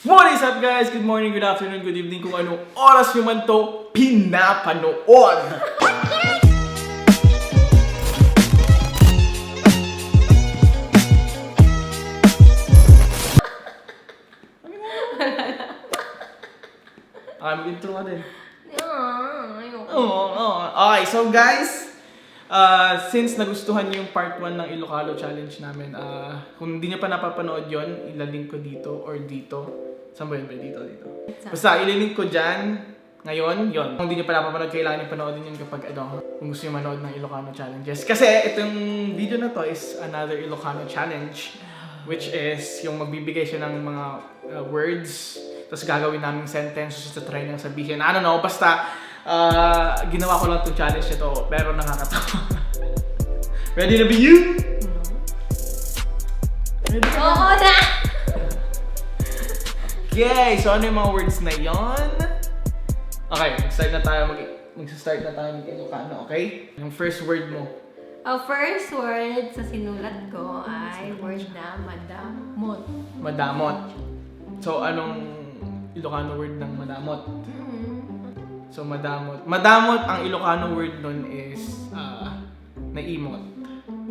What is up guys? Good morning, good afternoon, good evening kung anong oras nyo man to pinapanood. Intro ka din. Okay, so guys, since nagustuhan niyo yung part 1 ng Ilocano challenge namin, kung hindi niyo pa napapanood yon, ilalink ko dito or dito. Saan ba yun? Dito. Basta ililink ko dyan ngayon, yon. Kung hindi niyo pa napapanood, kailangan niyo panoodin yun kapag kung gusto niyo manood ng Ilocano challenges. Kasi itong video na to is another Ilocano challenge, which is yung magbibigay siya ng mga words, tapos gagawin namin sentence, so try nang sabihin. I don't know, basta ginawa ko lang itong challenge nito, pero nakakatawa. Ready na be you? Ready na? Oo na! Okay, so ano yung mga words na yon? Okay, mag-start na tayo mag-Ilocano, okay? Yung first word mo. Ang first word sa sinulat ko ay word na madamot. Madamot. So, anong Ilocano word ng madamot? So, madamot. Madamot, ang Ilocano word nun is naimot.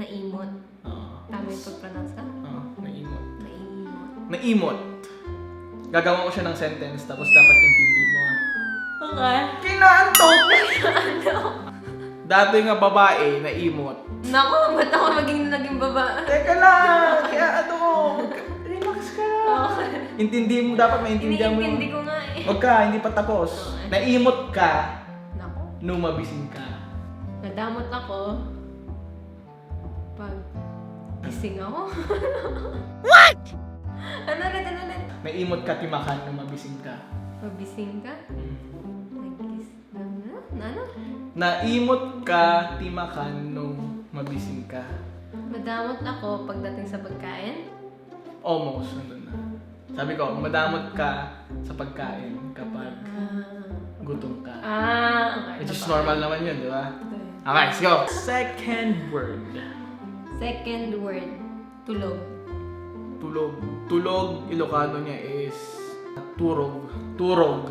Naimot. Tama yung pag-pronounce ka? Naimot. Naimot. Naimot. Gagawa ko siya ng sentence, tapos dapat intindihin mo. Okay. Kinaantok! Dati nga babae, naimot. Naku, ba't ako naging babae? Teka lang! Kaya relax ka lang. Okay. Intindihin mo, dapat maintindihan mo. Iniintindi ko nga eh. Huwag ka, hindi pa tapos. Okay. Naimot ka, Naku. numabising ka. Nadamot ako. Pag gising ako. What? Ano ulit? Naimot ka, timakan, numabising ka. Mabising ka? Ano? Naimot ka, timakan, nung mabising ka. Madamot ako pagdating sa pagkain? Almost, nandun na. Sabi ko, madamot ka sa pagkain kapag gutom ka. Okay. Which is normal naman yun, di ba? Okay, let's go! Second word. Second word, tulog. Tulog. Tulog, Ilocano niya is turog. Turog.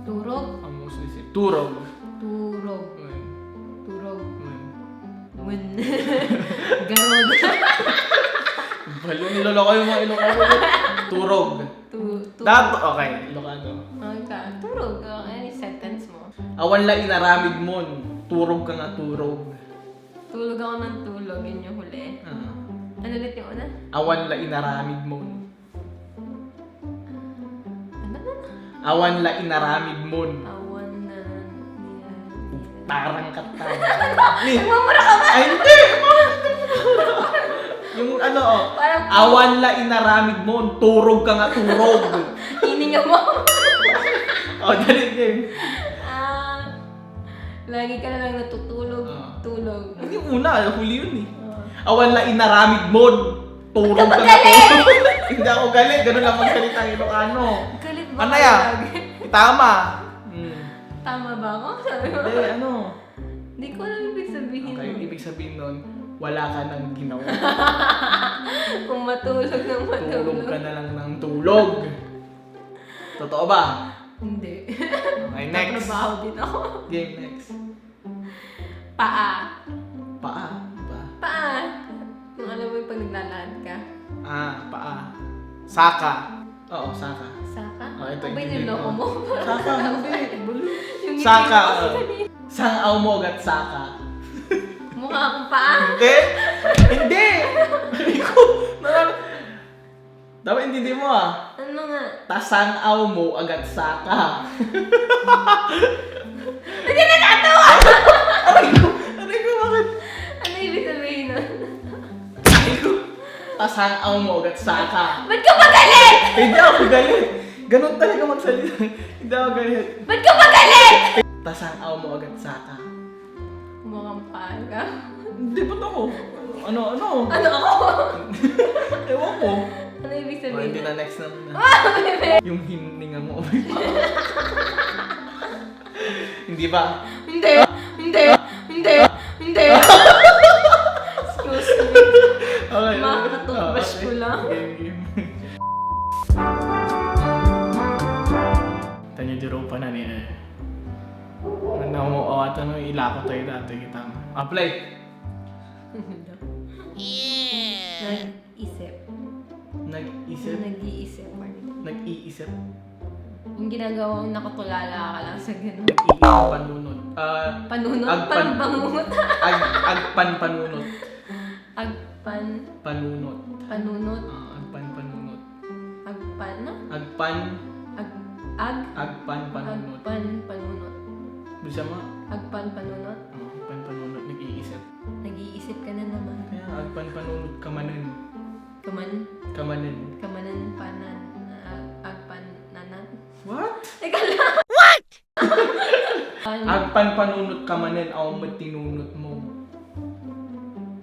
Turog? Almost is it. Turog. Turog. When? Turog. When? Garod. Balo, niloloko yung mga Ilocano. Turog. Okay, Ilocano. Okay, turog. Any sentence mo? Awan la inaramid mon. Turog ka nga turog. Tulog ako ng tulog, yun yung huli. Ano ulit yung una? Awan la inaramid mon. Ano? Awan la inaramid mon. Awan na Tarang kata. Nagmamura ka ba? Ay, hindi! Yung ano, Parang awan la inaramid mon. Turog ka nga turog. hininga mo. Dali game. Lagi ka na lang natutulog. Tulog. Hindi una, huli yun eh. Awan la inaramid mon. Turog ka nga galit? turog. Hindi ako galit, ganun lang magsalita ng Ilocano. Galit ba? Ano yan? Tama. Tama ba ako? Sabi mo. Hindi, ano? Hindi ko alam ibig sabihin. Okay, yung ibig sabihin nun, wala ka nang ginawa. Kung matulog ng matulog. Tulog ka na lang ng tulog. Totoo ba? Hindi. Okay, next. Trabaho din ako. Game next. Paa. Paa. Ba? Paa. Kung alam mo yung pag naglalakad ka. Paa. Saka. Oo, saka. Saka? Ito, O ba hindi niloko ko. mo? Saka, hindi. Yung ngiti Saka. mo kasi. Sangaw mo gat saka. Mukha akong paa. Hindi! Hindi! Iko! Dapat intindi mo Ano nga? Tasangaw mo agad saka. Hindi na tatawa! Aray ko, bakit? Ano ibig sabihin nun? Aray ko. Tasangaw mo agad saka. Ba't ka magalit? Hindi ako galit. Ganun talaga magsalita. Hindi ako galit. Ba't ka magalit? Tasangaw mo agad saka. Mukhang paa ka. Hindi, ba't ako? Ano? Ano ako? Ewan ko. Ano ibig sabihin? Hindi na next naman na. Yung hininga mo. Hindi ba? Hindi. Excuse me. Okay. Makakatutbash ko lang. Game. Zero pa na niya. Ano mo awatan mo, ilako tayo dati kita. Apply! Nag-isip. Nag-isip? Nag-iisip. Nag-iisip? Yung ginagawang nakatulala ka lang sa gano'n. Nag-iisip panunod. Panunod? Agpan. Parang bangungot. Agpan panunod. Agpan. Panunod. Panunod. Agpan panunod. Agpan na? Agpan. Agpan Panunod. panunod. Bisa mo? Agpan panunod. Agpan panunod. Nag-iisip. Nag-iisip ka na naman. Kaya agpan panunod kamanan. Kamanan. Kamanan panan. Agpan nanan. What? Teka lang. What? Agpan panunod kamanan. Ako matinunod mo.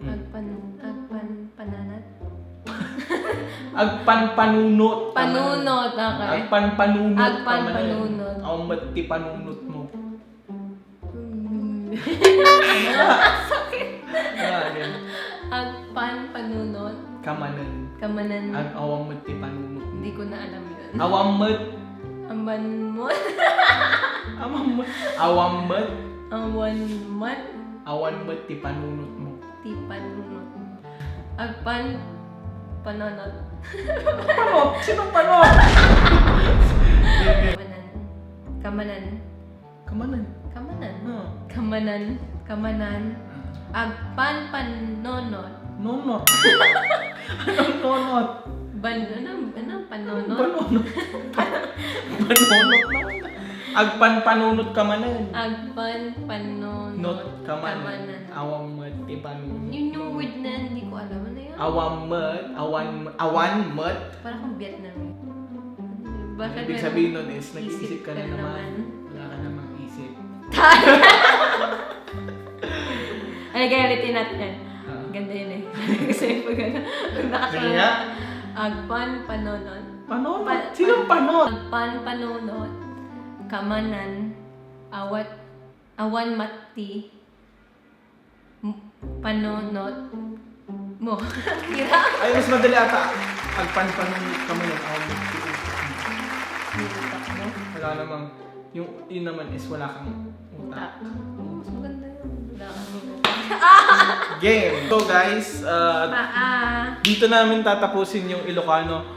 Agpan pananat. Agpan panunod. Panunod. Okay. Agpan panunod. Agpan panunod. Ako mati panunod mo. Sakit. Ayan. Agpan panunod. Kamanan. Kamanan. Ang awang mati panunod. Hindi ko na alam yun. Awang mat. Amban mo. Awang mat. Awang mat. Awan man. Awan mat ti panunod mo. Ti panunod. Agpan panunod. Panot? Sinong panot? Kamanan. Kamanan. Kamanan. Huh. Kamanan. Kamanan. Agpan panunod. Nonot. Anong nonot? Anong panunod? Panunod. Panunod naman. Agpan panunod kamanan. Agpan panunod. Not kamanan. Awang mat ti panunod. Yun yung word na hindi ko alam. Ano yun? Awan mat. Parang kung Vietnamese. Ibig sabihin nun is, nag-iisip ka na naman. Wala ka namang isip. Ano kaya ulitin natin yan? Ganda yun eh. Kasi pag ano, Sige nga. Agpan panunod. Panunod? Sinong panot? Agpan panunod. Kamanan. Awan mati. Panunod. Mo. Kira. Ay, mas madali ata. Agpan panunod kamanan. Awan mat ti. Utak mo. Wala namang, yun naman is wala kang utak. Mas maganda yun. Wala kang utak. Game! So guys, dito namin tatapusin yung Ilocano,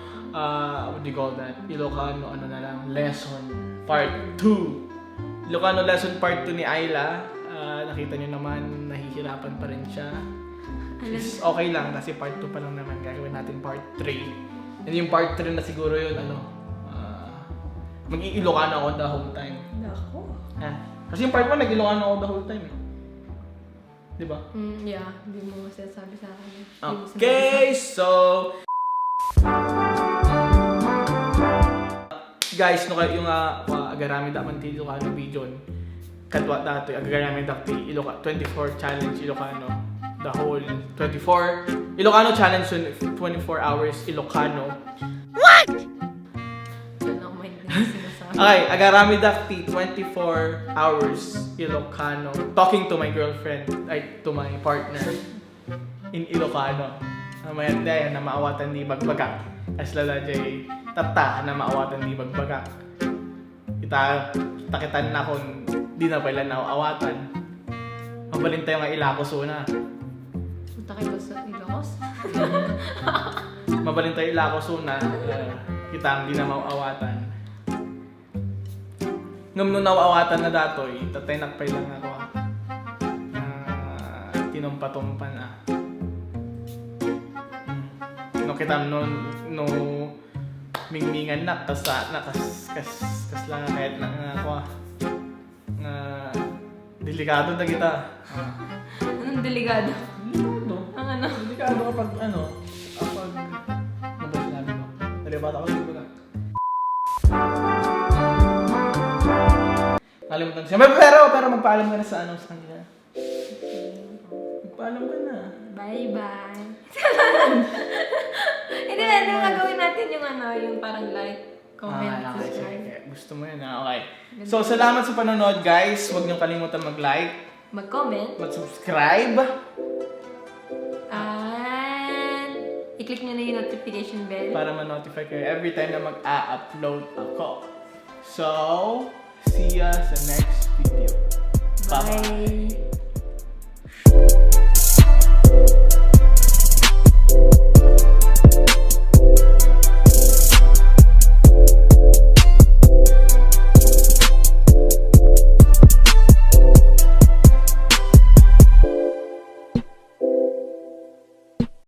what do you call that? Ilocano, ano na lang, lesson part 2. Ilocano lesson part 2 ni Ayla. Nakita niyo naman, nahihirapan pa rin siya. Is okay lang kasi part 2 pa lang naman. Gagawin natin part 3. And yung part 3 na siguro yun, mag-i-Ilocano ako the whole time. Ako? Kasi yung part 1, nag-Ilocano ako the whole time eh. Diba? Yeah, hindi mo sinasabi sa akin. Okay, so... Guys, no kayo nga agarami dapat ti Ilocano video. Katwa dato agarami dapat ti Ilocano 24 challenge Ilocano. The whole 24 Ilocano challenge 24 hours Ilocano. What? Diyan ako may sinasabi. Okay, agarami dapat 24 hours Ilocano. Talking to my girlfriend, to my partner in Ilocano. Mamayat dahil na maawatan di bagbagak. Aslala jay tata na maawatan di bagbagak. Takitan na kung di na pala naawatan. Mabalin tayo nga Ilocos una. Punta kayo sa Ilocos? Mabalin tayo Ilocos una. Kita ang di na maawatan. Ngam nung naawatan na datoy, tatay nakpay lang ako tinumpa-tumpa na. No kita no mingmingan na kas lang kahit na ako nga delikado na kita. Anong delikado? Delikado. Ang ano? Delikado kapag ano ba sinabi mo? Nalibata ako dito na. Kalimutan siya. Pero magpaalam ka na sa sa kanila. Magpaalam ka na. Bye-bye. Hindi na, gagawin natin yung parang like, comment, Okay. subscribe. Gusto mo yun, okay. So, salamat sa panonood, guys. Huwag niyong kalimutan mag-like, Mag-comment. mag-subscribe. And i-click nyo na yung notification bell. Para ma-notify kayo every time na mag-a-upload ako. So, See ya sa next video. Bye-bye. Bye!